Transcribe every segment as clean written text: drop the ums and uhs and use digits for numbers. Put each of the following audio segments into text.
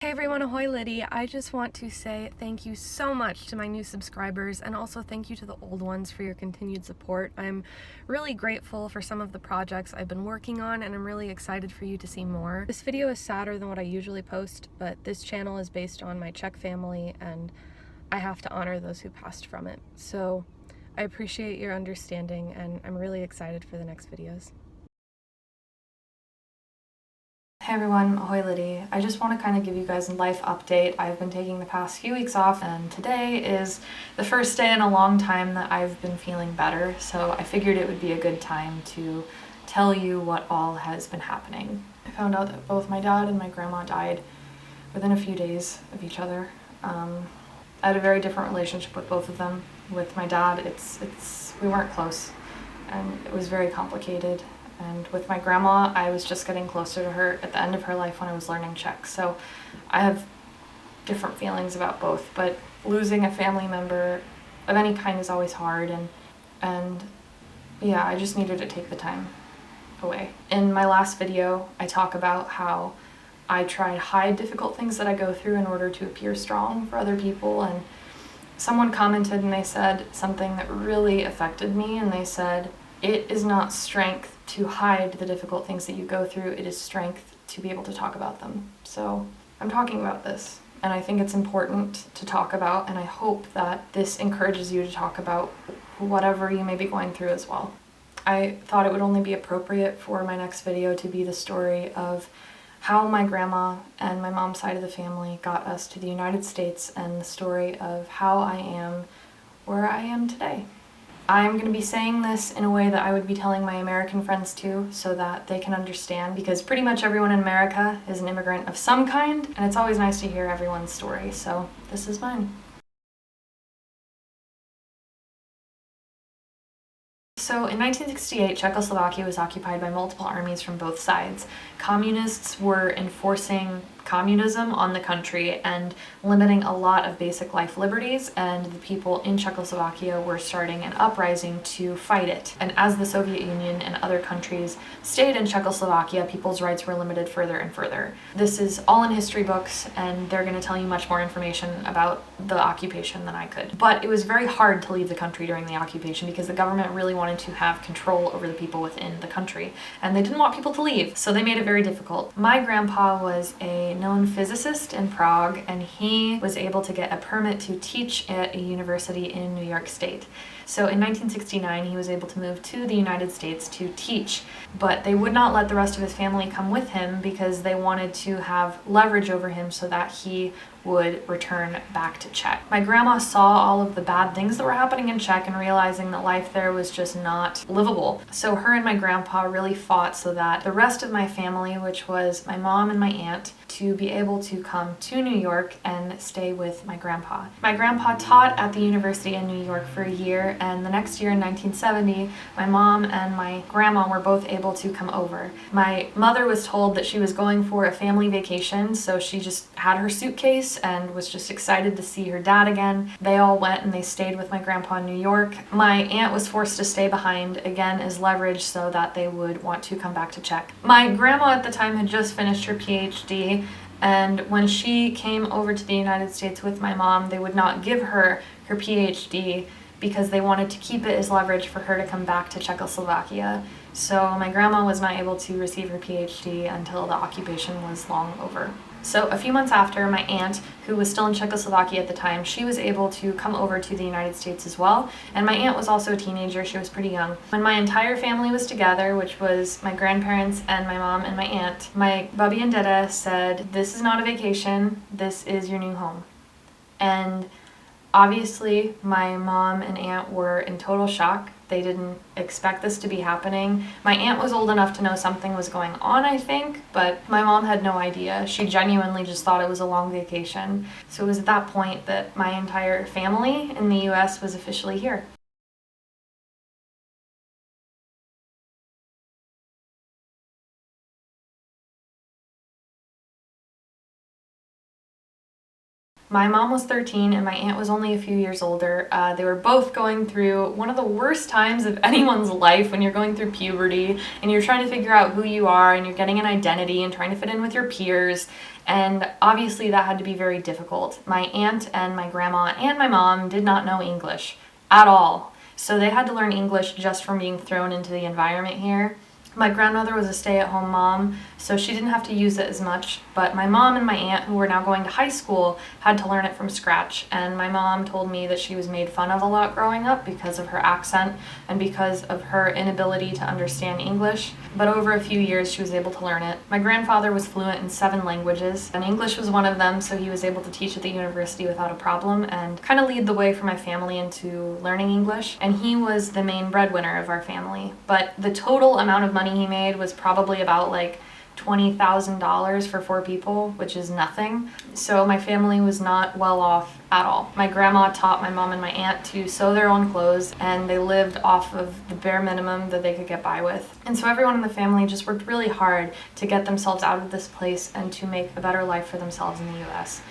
Hey everyone, ahoy Liddy. I just want to say thank you so much to my new subscribers and also thank you to the old ones for your continued support. I'm really grateful for some of the projects I've been working on and I'm really excited for you to see more. This video is sadder than what I usually post, but this channel is based on my Czech family and I have to honor those who passed from it. So I appreciate your understanding and I'm really excited for the next videos. Hey everyone, ahoy Liddy. I just want to kind of give you guys a life update. I've been taking the past few weeks off and today is the first day in a long time that I've been feeling better, so I figured it would be a good time to tell you what all has been happening. I found out that both my dad and my grandma died within a few days of each other. I had a very different relationship with both of them. With my dad, we weren't close and it was very complicated. And with my grandma, I was just getting closer to her at the end of her life when I was learning Czech. So I have different feelings about both, but losing a family member of any kind is always hard, and yeah, I just needed to take the time away. In my last video, I talk about how I try to hide difficult things that I go through in order to appear strong for other people, and someone commented and they said something that really affected me, and they said, "It is not strength to hide the difficult things that you go through, it is strength to be able to talk about them." So I'm talking about this, and I think it's important to talk about, and I hope that this encourages you to talk about whatever you may be going through as well. I thought it would only be appropriate for my next video to be the story of how my grandma and my mom's side of the family got us to the United States and the story of how I am where I am today. I'm going to be saying this in a way that I would be telling my American friends too, so that they can understand, because pretty much everyone in America is an immigrant of some kind, and it's always nice to hear everyone's story, so this is mine. So in 1968, Czechoslovakia was occupied by multiple armies from both sides. Communists were enforcing communism on the country and limiting a lot of basic life liberties, and the people in Czechoslovakia were starting an uprising to fight it. And as the Soviet Union and other countries stayed in Czechoslovakia, people's rights were limited further and further. This is all in history books, and they're going to tell you much more information about the occupation than I could. But it was very hard to leave the country during the occupation because the government really wanted to have control over the people within the country, and they didn't want people to leave, so they made it very difficult. My grandpa was a known physicist in Prague, and he was able to get a permit to teach at a university in New York State. So in 1969, he was able to move to the United States to teach, but they would not let the rest of his family come with him because they wanted to have leverage over him so that he would return back to Czech. My grandma saw all of the bad things that were happening in Czech and realizing that life there was just not livable. So her and my grandpa really fought so that the rest of my family, which was my mom and my aunt, to be able to come to New York and stay with my grandpa. My grandpa taught at the university in New York for a year, and the next year in 1970, my mom and my grandma were both able to come over. My mother was told that she was going for a family vacation, so she just had her suitcase and was just excited to see her dad again. They all went and they stayed with my grandpa in New York. My aunt was forced to stay behind, again as leverage so that they would want to come back to Czech. My grandma at the time had just finished her PhD, and when she came over to the United States with my mom, they would not give her her PhD because they wanted to keep it as leverage for her to come back to Czechoslovakia. So my grandma was not able to receive her PhD until the occupation was long over. So a few months after, my aunt, who was still in Czechoslovakia at the time, she was able to come over to the United States as well. And my aunt was also a teenager, she was pretty young. When my entire family was together, which was my grandparents and my mom and my aunt, my Bubby and Dada said, "This is not a vacation, this is your new home." And obviously, my mom and aunt were in total shock. They didn't expect this to be happening. My aunt was old enough to know something was going on, I think, but my mom had no idea. She genuinely just thought it was a long vacation. So it was at that point that my entire family in the US was officially here. My mom was 13 and my aunt was only a few years older. They were both going through one of the worst times of anyone's life when you're going through puberty and you're trying to figure out who you are and you're getting an identity and trying to fit in with your peers. And obviously that had to be very difficult. My aunt and my grandma and my mom did not know English at all. So they had to learn English just from being thrown into the environment here. My grandmother was a stay-at-home mom, so she didn't have to use it as much, but my mom and my aunt, who were now going to high school, had to learn it from scratch, and my mom told me that she was made fun of a lot growing up because of her accent and because of her inability to understand English, but over a few years she was able to learn it. My grandfather was fluent in 7 languages, and English was one of them, so he was able to teach at the university without a problem and kind of lead the way for my family into learning English, and he was the main breadwinner of our family, but the total amount of money he made was probably about like $20,000 for 4 people, which is nothing. So my family was not well off at all. My grandma taught my mom and my aunt to sew their own clothes, and they lived off of the bare minimum that they could get by with. And so everyone in the family just worked really hard to get themselves out of this place and to make a better life for themselves in the US.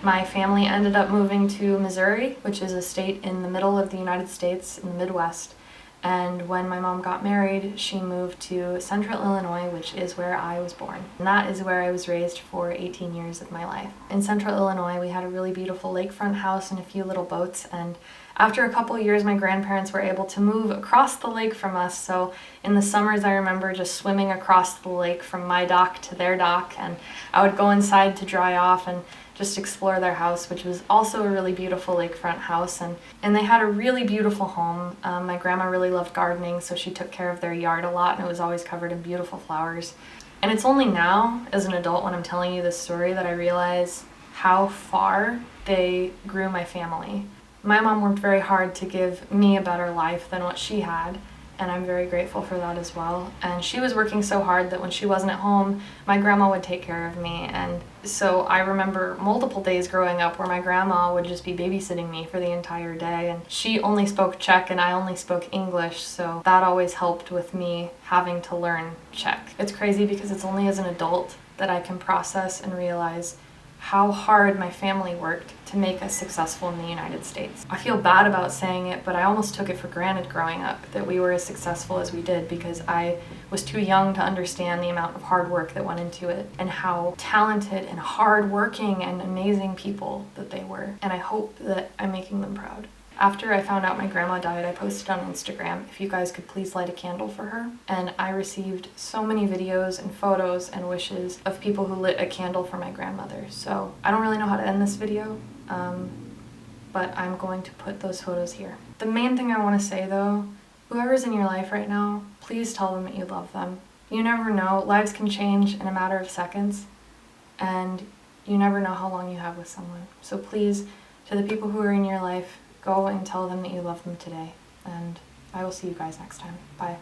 My family ended up moving to Missouri, which is a state in the middle of the United States in the Midwest. And when my mom got married, she moved to Central Illinois, which is where I was born. And that is where I was raised for 18 years of my life. In Central Illinois, we had a really beautiful lakefront house and a few little boats. And after a couple years, my grandparents were able to move across the lake from us. So in the summers, I remember just swimming across the lake from my dock to their dock. And I would go inside to dry off and just explore their house, which was also a really beautiful lakefront house, and they had a really beautiful home. My grandma really loved gardening, so she took care of their yard a lot, and it was always covered in beautiful flowers. And it's only now, as an adult, when I'm telling you this story, that I realize how far they grew my family. My mom worked very hard to give me a better life than what she had, and I'm very grateful for that as well. And she was working so hard that when she wasn't at home, my grandma would take care of me. And so I remember multiple days growing up where my grandma would just be babysitting me for the entire day. And she only spoke Czech and I only spoke English, so that always helped with me having to learn Czech. It's crazy because it's only as an adult that I can process and realize how hard my family worked to make us successful in the United States. I feel bad about saying it, but I almost took it for granted growing up that we were as successful as we did because I was too young to understand the amount of hard work that went into it and how talented and hardworking and amazing people that they were. And I hope that I'm making them proud. After I found out my grandma died, I posted on Instagram if you guys could please light a candle for her. And I received so many videos and photos and wishes of people who lit a candle for my grandmother. So I don't really know how to end this video, but I'm going to put those photos here. The main thing I want to say though, whoever's in your life right now, please tell them that you love them. You never know, lives can change in a matter of seconds, and you never know how long you have with someone. So please, to the people who are in your life, go and tell them that you love them today. And I will see you guys next time. Bye.